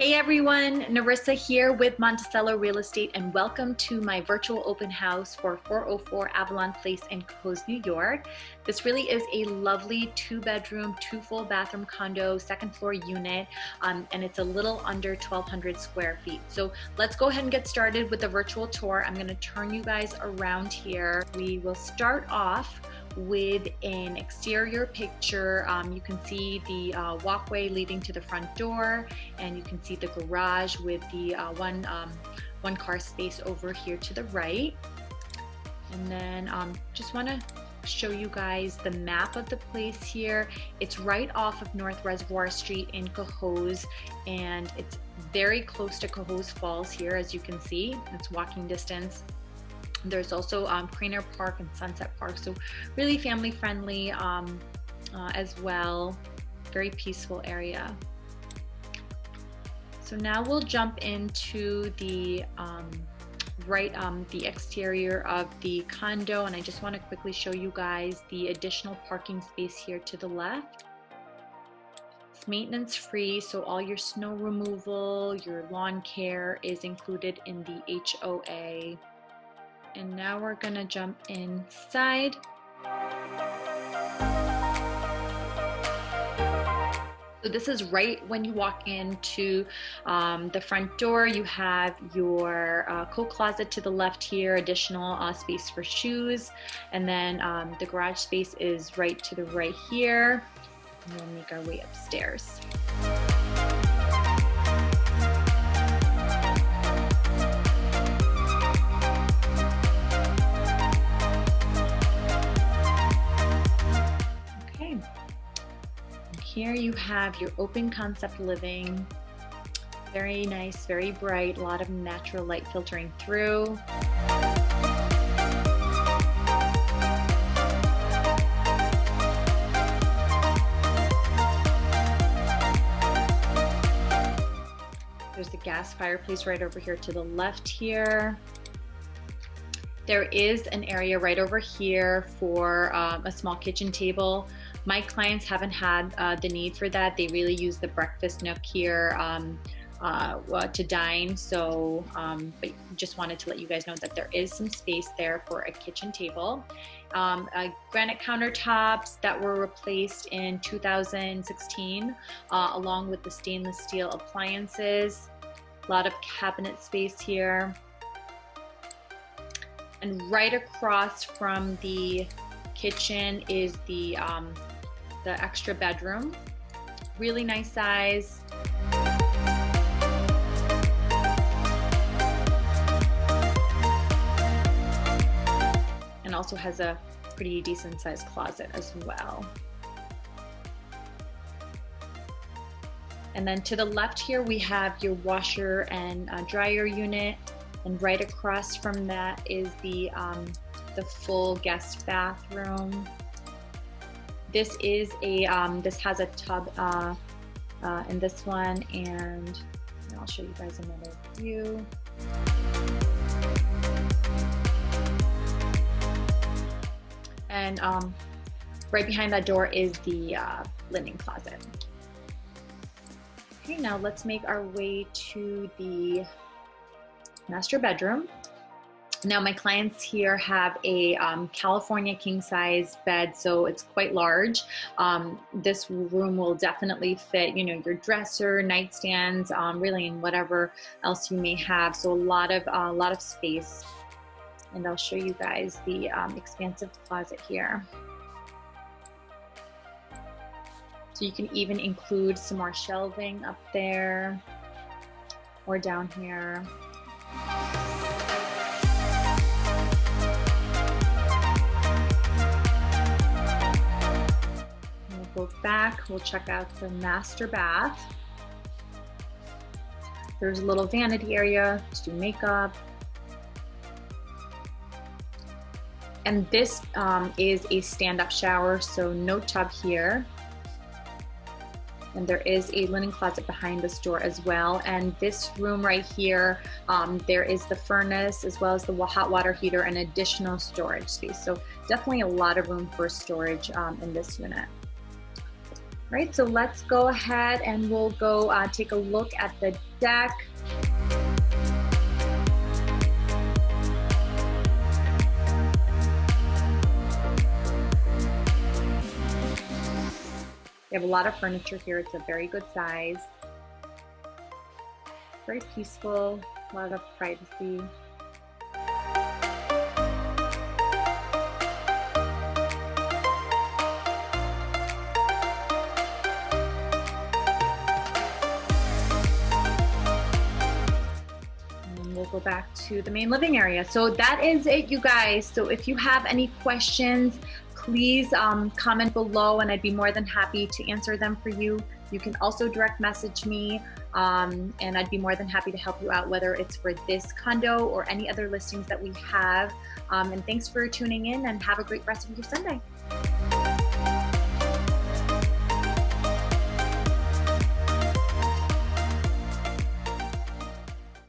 Hey everyone, Nirisa here with Monticello Real Estate, and welcome to my virtual open house for 404 Avalon Place in Cohoes, New York. This really is a lovely 2-bedroom, 2 full bathroom condo, second floor unit, and it's a little under 1,200 square feet. So let's go ahead and get started with the virtual tour. I'm going to turn you guys around here. We will start off with an exterior picture. You can see the walkway leading to the front door, and you can see the garage with the one car space over here to the right. And then just want to show you guys the map of the place here. It's right off of North Reservoir Street in Cohoes, and it's very close to Cohoes Falls here, as you can see. It's walking distance. There's also Craner Park and Sunset Park, so really family friendly as well. Very peaceful area. So now we'll jump into the the exterior of the condo, and I just want to quickly show you guys the additional parking space here to the left. It's maintenance free, so all your snow removal, your lawn care is included in the HOA. And now we're gonna jump inside. So this is right when you walk into the front door. You have your coat closet to the left here, additional space for shoes. And then the garage space is right to the right here. And we'll make our way upstairs. Here you have your open concept living. Very nice, very bright, a lot of natural light filtering through. There's the gas fireplace right over here to the left here. There is an area right over here for a small kitchen table. My clients haven't had the need for that. They really use the breakfast nook here to dine. So, but just wanted to let you guys know that there is some space there for a kitchen table. Granite countertops that were replaced in 2016, along with the stainless steel appliances. A lot of cabinet space here. And right across from the kitchen is the extra bedroom. Really nice size. And also has a pretty decent sized closet as well. And then to the left here we have your washer and dryer unit. And right across from that is the full guest bathroom. This is this has a tub in this one, and I'll show you guys another view. And right behind that door is the linen closet. Okay, now let's make our way to the master bedroom. Now my clients here have a California king size bed, so it's quite large. This room will definitely fit, you know, your dresser, nightstands, really, and whatever else you may have. So a lot of space. And I'll show you guys the expansive closet here. So you can even include some more shelving up there or down here. We'll go back, we'll check out the master bath. There's a little vanity area to do makeup. And this is a stand-up shower, so no tub here. And there is a linen closet behind this door as well. And this room right here, there is the furnace as well as the hot water heater and additional storage space. So definitely a lot of room for storage in this unit. Right, so let's go ahead and we'll go take a look at the deck. We have a lot of furniture here. It's a very good size. Very peaceful, a lot of privacy. We'll go back to the main living area. So that is it, you guys. So if you have any questions, please comment below and I'd be more than happy to answer them for you. You can also direct message me and I'd be more than happy to help you out, whether it's for this condo or any other listings that we have. And thanks for tuning in and have a great rest of your Sunday.